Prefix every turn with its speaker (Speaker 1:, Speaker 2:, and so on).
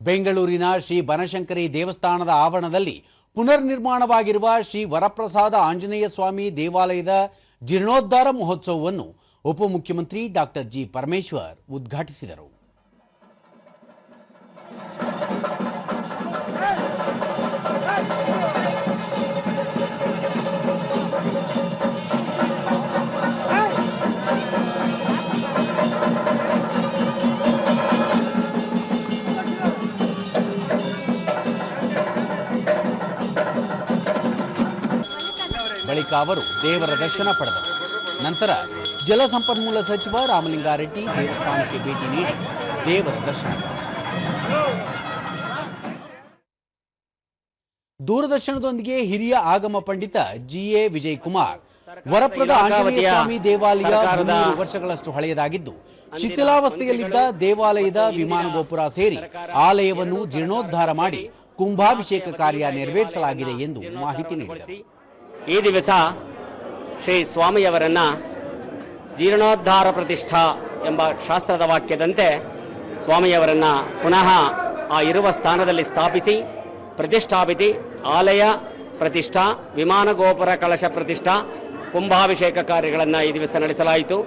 Speaker 1: ಬೆಂಗಳೂರಿನ ಶ್ರೀ ಬನಶಂಕರಿ ದೇವಸ್ಥಾನದ ಆವರಣದಲ್ಲಿ ಪುನರ್ ನಿರ್ಮಾಣವಾಗಿರುವ ಶ್ರೀ ವರಪ್ರಸಾದ ಆಂಜನೇಯ ಸ್ವಾಮಿ ದೇವಾಲಯದ ಜೀರ್ಣೋದ್ಧಾರ ಮಹೋತ್ಸವವನ್ನು ಉಪಮುಖ್ಯಮಂತ್ರಿ ಡಾಕ್ಟರ್ ಜಿ ಪರಮೇಶ್ವರ್ ಉದ್ಘಾಟಿಸಿದರು. ಬಳಿಕ ಅವರು ದೇವರ ದರ್ಶನ ಪಡೆದರು. ನಂತರ ಜಲಸಂಪನ್ಮೂಲ ಸಚಿವ ರಾಮಲಿಂಗಾರೆಡ್ಡಿ ದೇವಸ್ಥಾನಕ್ಕೆ ಭೇಟಿ ನೀಡಿ ದೇವರ ದರ್ಶನ ಪಡೆದರು. ದೂರದರ್ಶನದೊಂದಿಗೆ ಹಿರಿಯ ಆಗಮ ಪಂಡಿತ ಜಿಎ ವಿಜಯ್ ಕುಮಾರ್, ವರಪ್ರದ ಆಂಜನೇಯ ಸ್ವಾಮಿ ದೇವಾಲಯ 300 ವರ್ಷಗಳಷ್ಟು ಹಳೆಯದಾಗಿದ್ದು ಶಿಥಿಲಾವಸ್ಥೆಯಲ್ಲಿದ್ದ ದೇವಾಲಯದ ವಿಮಾನ ಗೋಪುರ ಸೇರಿ ಆಲಯವನ್ನು ಜೀರ್ಣೋದ್ಧಾರ ಮಾಡಿ ಕುಂಭಾಭಿಷೇಕ ಕಾರ್ಯ ನೆರವೇರಿಸಲಾಗಿದೆ ಎಂದು ಮಾಹಿತಿ ನೀಡಿದರು.
Speaker 2: ಈ ದಿವಸ ಶ್ರೀ ಸ್ವಾಮಿಯವರನ್ನು ಜೀರ್ಣೋದ್ಧಾರ ಪ್ರತಿಷ್ಠಾ ಎಂಬ ಶಾಸ್ತ್ರದ ವಾಕ್ಯದಂತೆ ಸ್ವಾಮಿಯವರನ್ನು ಪುನಃ ಆ ಇರುವ ಸ್ಥಾನದಲ್ಲಿ ಸ್ಥಾಪಿಸಿ ಪ್ರತಿಷ್ಠಾಪಿಸಿ ಆಲಯ ಪ್ರತಿಷ್ಠಾ, ವಿಮಾನ ಗೋಪುರ ಕಳಶ ಪ್ರತಿಷ್ಠಾ, ಕುಂಭಾಭಿಷೇಕ ಕಾರ್ಯಗಳನ್ನು ಈ ದಿವಸ ನಡೆಸಲಾಯಿತು.